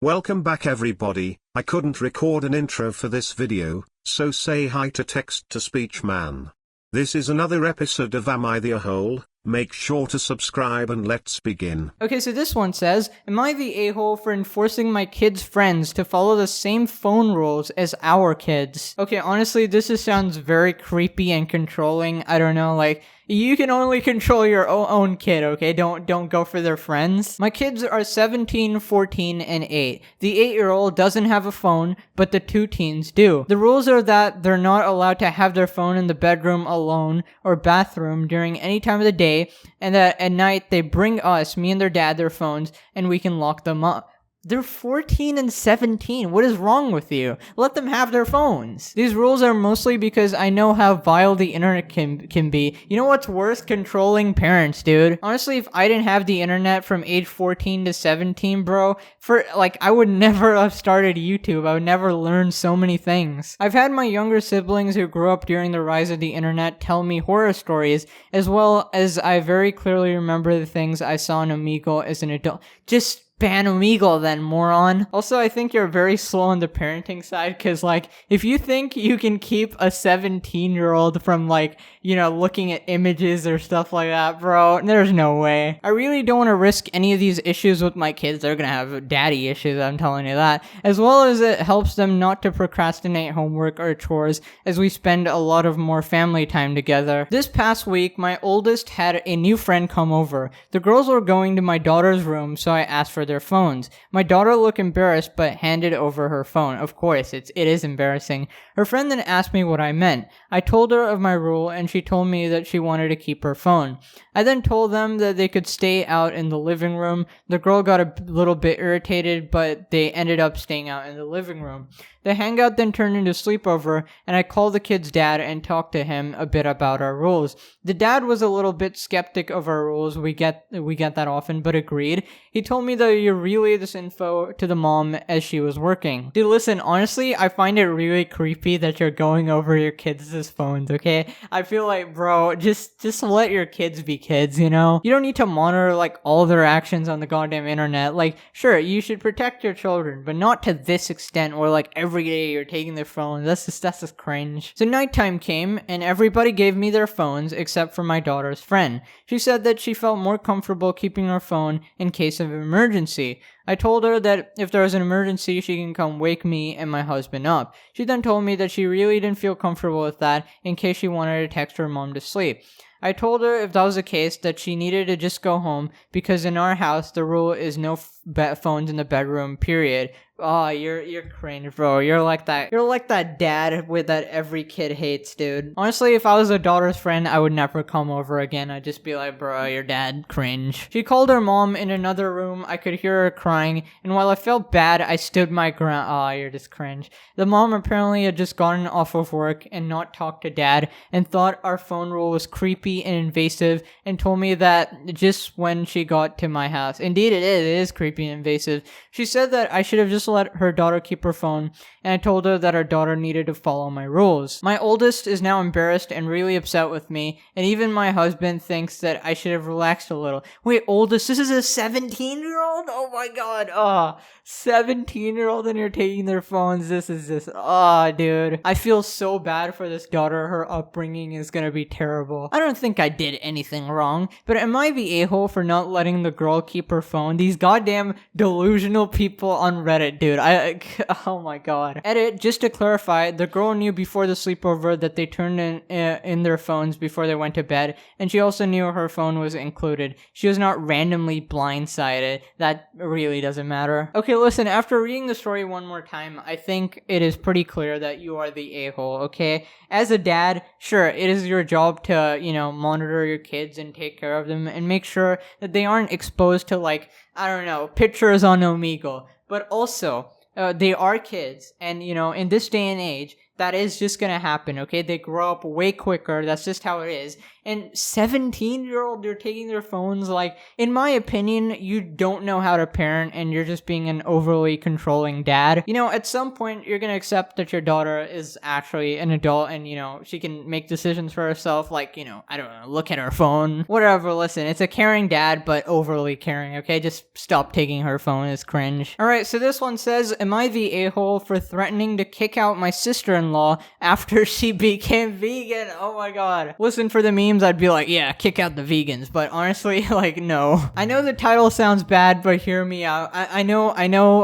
Welcome back everybody. I couldn't record an intro for this video, so say hi to text-to-speech man. This is another episode of Am I the A-hole? Make sure to subscribe and let's begin. Okay, so this one says, am I the a-hole for enforcing my kids' friends to follow the same phone rules as our kids? Okay, honestly, sounds very creepy and controlling. I don't know, like, you can only control your own kid, okay? Don't go for their friends. My kids are 17, 14, and 8. The 8-year-old doesn't have a phone, but the 2 teens do. The rules are that they're not allowed to have their phone in the bedroom alone or bathroom during any time of the day, and that at night they bring us, me and their dad, their phones, and we can lock them up. They're 14 and 17. What is wrong with you? Let them have their phones. These rules are mostly because I know how vile the internet can be. You know what's worse? Controlling parents, dude. Honestly, if I didn't have the internet from age 14 to 17, bro, I would never have started YouTube. I would never learn so many things. I've had my younger siblings who grew up during the rise of the internet tell me horror stories, as well as I very clearly remember the things I saw on Omegle as an adult. Just ban Omegle then, moron. Also, I think you're very slow on the parenting side, cause if you think you can keep a 17-year-old from looking at images or stuff like that, bro, there's no way. I really don't want to risk any of these issues with my kids. They're gonna have daddy issues, I'm telling you that. As well as it helps them not to procrastinate homework or chores, as we spend a lot of more family time together. This past week, my oldest had a new friend come over. The girls were going to my daughter's room, so I asked for their phones. My daughter looked embarrassed but handed over her phone. Of course, it is embarrassing. Her friend then asked me what I meant. I told her of my rule and she told me that she wanted to keep her phone. I then told them that they could stay out in the living room. The girl got a little bit irritated, but they ended up staying out in the living room. The hangout then turned into sleepover, and I called the kid's dad and talked to him a bit about our rules. The dad was a little bit skeptic of our rules. We get that often, but agreed. He told me that you relay this info to the mom as she was working. Dude, listen, honestly, I find it really creepy that you're going over your kids' phones, okay? I feel like, bro, just let your kids be kids, you know? You don't need to monitor, all their actions on the goddamn internet. Sure, you should protect your children, but not to this extent where, every day you're taking their phones. That's just cringe. So nighttime came, and everybody gave me their phones except for my daughter's friend. She said that she felt more comfortable keeping her phone in case of an emergency. I told her that if there was an emergency, she can come wake me and my husband up. She then told me that she really didn't feel comfortable with that in case she wanted to text her mom to sleep. I told her if that was the case that she needed to just go home because in our house the rule is no phones in the bedroom, period. Oh, you're cringe, bro. You're like that dad with that every kid hates, dude. Honestly, if I was a daughter's friend, I would never come over again. I'd just be like, bro, your dad cringe. She called her mom in another room. I could hear her crying, and while I felt bad, I stood my ground. Oh, you're just cringe. The mom apparently had just gotten off of work and not talked to dad and thought our phone rule was creepy and invasive and told me that just when she got to my house. Indeed, it is creepy and invasive. She said that I should have just let her daughter keep her phone, and I told her that our daughter needed to follow my rules. My oldest is now embarrassed and really upset with me, and even my husband thinks that I should have relaxed a little. Wait, oldest? This is a 17-year-old? Oh my god. 17-year-old and you're taking their phones. Dude. I feel so bad for this daughter. Her upbringing is gonna be terrible. I don't think I did anything wrong, but am I the a-hole for not letting the girl keep her phone? These goddamn delusional people on Reddit, dude. Oh my god. Edit, just to clarify, the girl knew before the sleepover that they turned in their phones before they went to bed, and she also knew her phone was included. She was not randomly blindsided. That really doesn't matter. Okay, listen, after reading the story one more time, I think it is pretty clear that you are the a-hole, okay? As a dad, sure, it is your job to, monitor your kids and take care of them and make sure that they aren't exposed to, pictures on Omegle. But also, they are kids, and, in this day and age, that is just gonna happen, okay? They grow up way quicker. That's just how it is. And 17-year-old, they're taking their phones. Like, in my opinion, you don't know how to parent and you're just being an overly controlling dad. You know, at some point, you're gonna accept that your daughter is actually an adult and, you know, she can make decisions for herself. Like, you know, I don't know, look at her phone. Whatever, listen, it's a caring dad, but overly caring, okay? Just stop taking her phone. It's cringe. Alright, so this one says, am I the a-hole for threatening to kick out my sister-in-law after she became vegan? Oh my god. Listen, for the memes, I'd be like, yeah, kick out the vegans, but honestly, like, no. I know the title sounds bad, but hear me out. I know,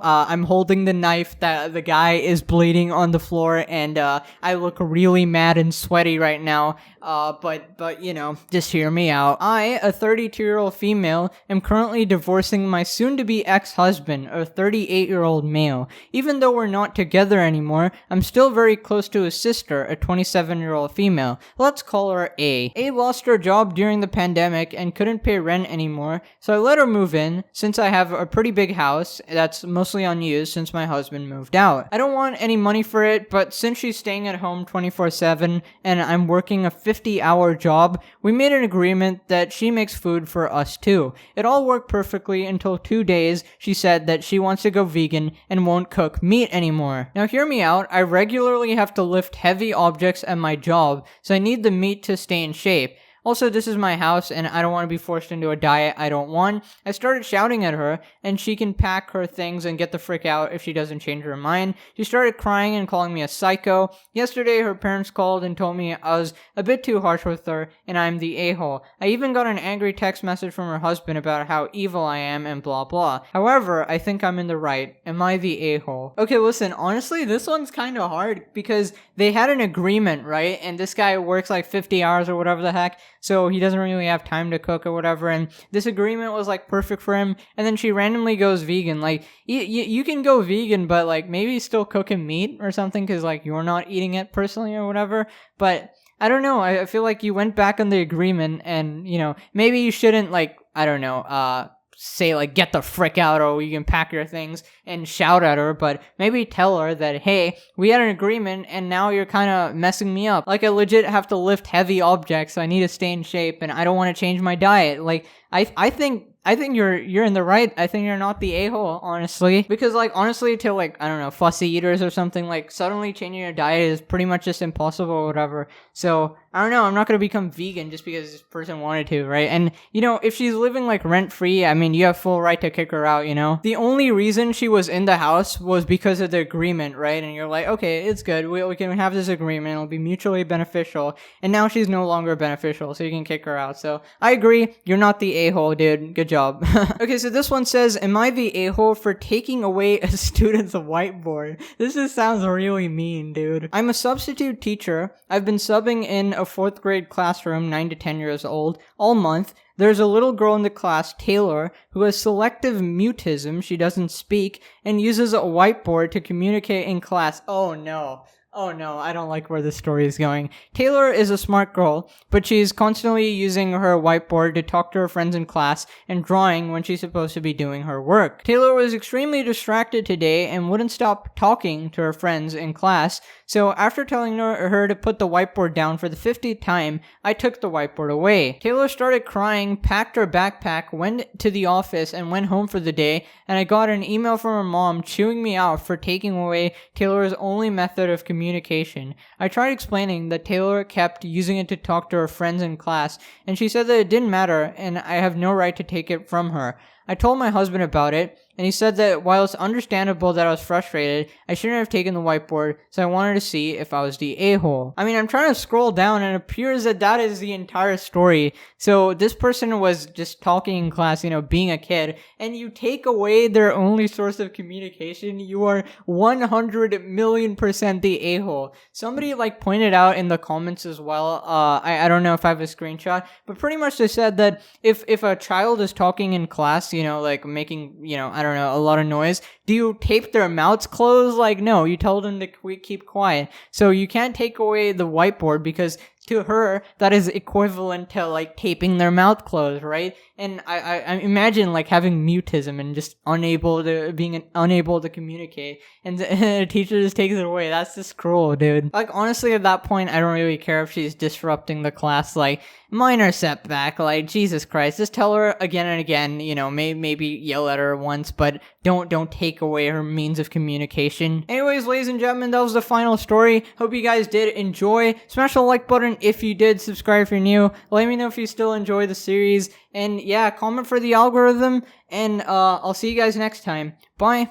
I'm holding the knife that the guy is bleeding on the floor, and I look really mad and sweaty right now, but you know, just hear me out. I, a 32-year-old female, am currently divorcing my soon-to-be ex-husband, a 38-year-old male. Even though we're not together anymore, I'm still very close to his sister, a 27-year-old female. Let's call her A. A lost her job during the pandemic and couldn't pay rent anymore, so I let her move in, since I have a pretty big house that's mostly unused since my husband moved out. I don't want any money for it, but since she's staying at home 24/7 and I'm working a 50-hour job, we made an agreement that she makes food for us too. It all worked perfectly until 2 days she said that she wants to go vegan and won't cook meat anymore. Now hear me out, I regularly have to lift heavy objects at my job, so I need the meat to stay in shape. Also, this is my house, and I don't want to be forced into a diet I don't want. I started shouting at her, and she can pack her things and get the frick out if she doesn't change her mind. She started crying and calling me a psycho. Yesterday, her parents called and told me I was a bit too harsh with her, and I'm the a-hole. I even got an angry text message from her husband about how evil I am and blah blah. However, I think I'm in the right. Am I the a-hole? Okay, listen, honestly, this one's kind of hard, because they had an agreement, right? And this guy works like 50 hours or whatever the heck, so he doesn't really have time to cook or whatever, and this agreement was like perfect for him, and then she randomly goes vegan. Like, you can go vegan, but like maybe still cooking meat or something, because like you're not eating it personally or whatever, but I don't know, I feel like you went back on the agreement, and you know, maybe you shouldn't, like, I don't know, say like get the frick out or you can pack your things and shout at her, but maybe tell her that, hey, we had an agreement and now you're kind of messing me up. Like, I legit have to lift heavy objects, so I need to stay in shape, and I don't want to change my diet. Like, I think you're in the right. I think you're not the a-hole, honestly. Because, like, honestly, to, like, I don't know, fussy eaters or something, like, suddenly changing your diet is pretty much just impossible or whatever. So, I don't know, I'm not gonna become vegan just because this person wanted to, right? And, you know, if she's living, like, rent-free, I mean, you have full right to kick her out, you know? The only reason she was in the house was because of the agreement, right? And you're like, okay, it's good, we can have this agreement, it'll be mutually beneficial, and now she's no longer beneficial, so you can kick her out. So, I agree, you're not the a-hole, dude. Good job. Okay, so this one says, am I the a-hole for taking away a student's whiteboard? This just sounds really mean, dude. I'm a substitute teacher. I've been subbing in a 4th grade classroom, 9 to 10 years old, all month. There's a little girl in the class, Taylor, who has selective mutism. She doesn't speak and uses a whiteboard to communicate in class. Oh no. Oh no, I don't like where this story is going. Taylor is a smart girl, but she's constantly using her whiteboard to talk to her friends in class and drawing when she's supposed to be doing her work. Taylor was extremely distracted today and wouldn't stop talking to her friends in class, so after telling her to put the whiteboard down for the 50th time, I took the whiteboard away. Taylor started crying, packed her backpack, went to the office, and went home for the day, and I got an email from her mom chewing me out for taking away Taylor's only method of communication. I tried explaining that Taylor kept using it to talk to her friends in class, and she said that it didn't matter and I have no right to take it from her. I told my husband about it, and he said that while it's understandable that I was frustrated, I shouldn't have taken the whiteboard, so I wanted to see if I was the a-hole. I mean, I'm trying to scroll down, and it appears that that is the entire story. So this person was just talking in class, you know, being a kid, and you take away their only source of communication, you are 100,000,000% the a-hole. Somebody, like, pointed out in the comments as well, I don't know if I have a screenshot, but pretty much they said that if a child is talking in class, you know, like making, you know, I don't know, a lot of noise, do you tape their mouths closed? Like, no, you tell them to keep quiet. So you can't take away the whiteboard because to her, that is equivalent to like taping their mouth closed, right? And I imagine like having mutism and just unable to communicate, and the teacher just takes it away. That's just cruel, dude. Like honestly, at that point, I don't really care if she's disrupting the class. Like minor setback, like Jesus Christ, just tell her again and again. You know, maybe yell at her once, but don't take away her means of communication. Anyways, ladies and gentlemen, that was the final story. Hope you guys did enjoy. Smash the like button if you did. Subscribe if you're new. Let me know if you still enjoy the series. And yeah, comment for the algorithm. And I'll see you guys next time. Bye.